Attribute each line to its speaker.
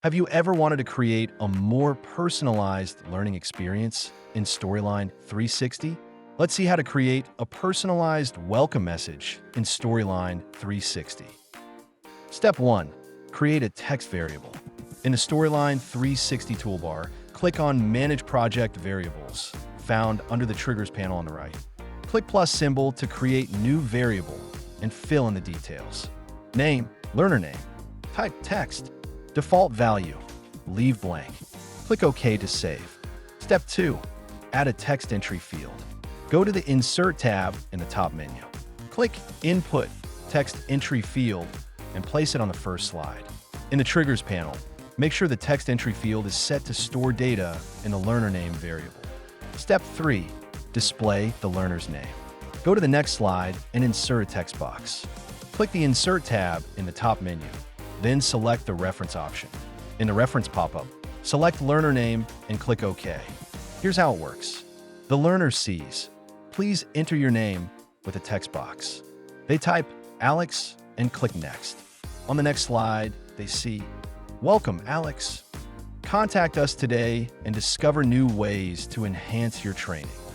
Speaker 1: Have you ever wanted to create a more personalized learning experience in Storyline 360? Let's see how to create a personalized welcome message in Storyline 360. Step 1. Create a text variable. In the Storyline 360 toolbar, click on Manage Project Variables, found under the Triggers panel on the right. Click plus symbol to create new variable and fill in the details. Name, learner name. Type text. Default value, leave blank. Click OK to save. Step 2. Add a text entry field. Go to the Insert tab in the top menu. Click Input Text Entry Field and place it on the first slide. In the Triggers panel, make sure the text entry field is set to store data in the learner name variable. Step 3. Display the learner's name. Go to the next slide and insert a text box. Click the Insert tab in the top menu. Then select the reference option. In the reference pop-up, select learner name and click OK. Here's how it works. The learner sees, please enter your name with a text box. They type Alex and click Next. On the next slide, they see, welcome Alex. Contact us today and discover new ways to enhance your training.